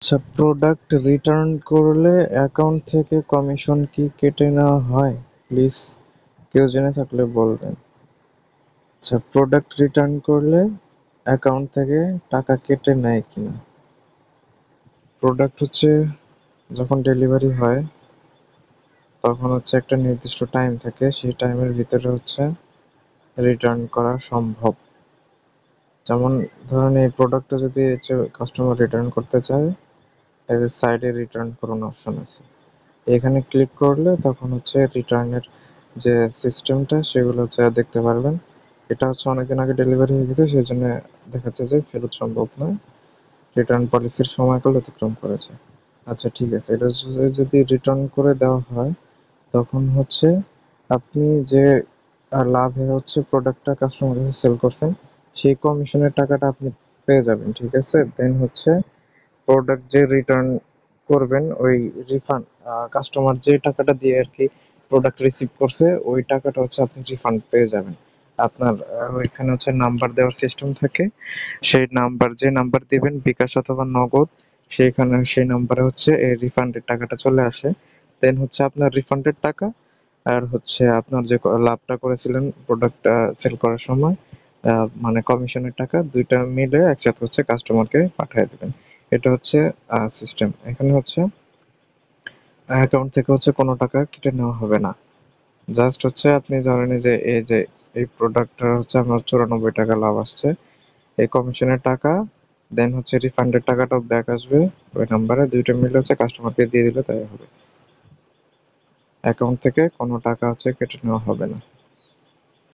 আচ্ছা, product return করলে account থেকে কমিশন কি কেটে নেওয়া হয়? প্লিজ কেউ জেনে থাকলে বলবেন। আচ্ছা, প্রোডাক্ট রিটার্ন করলে অ্যাকাউন্ট থেকে টাকা কেটে নেয় কিনা? প্রোডাক্ট হচ্ছে যখন ডেলিভারি হয় তখন হচ্ছে একটা নির্দিষ্ট টাইম থাকে, সেই টাইমের ভিতরে হচ্ছে রিটার্ন করা সম্ভব। যেমন ধরুন এই প্রোডাক্টটা যদি হচ্ছে কাস্টমার রিটার্ন করতে চায়, এদের সাইডে রিটার্ন করুন অপশন আছে, এখানে ক্লিক করলে তখন হচ্ছে রিটার্নের যে সিস্টেমটা সেগুলো হচ্ছে দেখতে পারবেন। এটা হচ্ছে অনেকদিন আগে ডেলিভারি হয়ে গেছে, সেই জন্য দেখাচ্ছে যে ফেরত সম্ভব নয়, রিটার্ন পলিসির সময়কাল অতিক্রম করেছে। আচ্ছা ঠিক আছে, এটা হচ্ছে যদি রিটার্ন করে দেওয়া হয় তখন হচ্ছে আপনি যে লাভে হচ্ছে প্রোডাক্টটা কাস্টমার কাছে সেল করছেন সেই কমিশনের টাকাটা আপনি পেয়ে যাবেন, ঠিক আছে। দেন হচ্ছে প্রোডাক্ট যে রিটার্ন করবেন ওই রিফান্ড, কাস্টমার যে টাকাটা দিয়ে আর কি প্রোডাক্ট রিসিভ করছে ওই টাকাটা হচ্ছে আপনি রিফান্ড পেয়ে যাবেন। আপনার ওইখানে হচ্ছে নাম্বার দেওয়ার সিস্টেম থাকে, সেই নাম্বার যে নাম্বার দিবেন বিকাশ অথবা নগদ, সেইখানে সেই নাম্বারে হচ্ছে এই রিফান্ডের টাকাটা চলে আসে। দেন হচ্ছে আপনার রিফান্ডের টাকা আর হচ্ছে আপনার যে লাভটা করেছিলেন প্রোডাক্টটা সেল করার সময়, মানে কমিশনের টাকা, দুইটা মিলে একসাথে হচ্ছে কাস্টমারকে পাঠিয়ে দেবেন। এটা হচ্ছে সিস্টেম। এখানে হচ্ছে অ্যাকাউন্ট থেকে হচ্ছে কোনো টাকা কেটে নেওয়া হবে না। জাস্ট হচ্ছে আপনি ধরেন এই যে এই প্রোডাক্টটার হচ্ছে আপনার 94 টাকা লাভ আসছে, এই কমিশনের টাকা, দেন হচ্ছে রিফান্ডের টাকাটাও ব্যাক আসবে ওই নাম্বারে, দুইটা মিলে হচ্ছে কাস্টমারকে দিয়ে দিলে তাই হবে। অ্যাকাউন্ট থেকে কোনো টাকা হচ্ছে কেটে নেওয়া হবে না।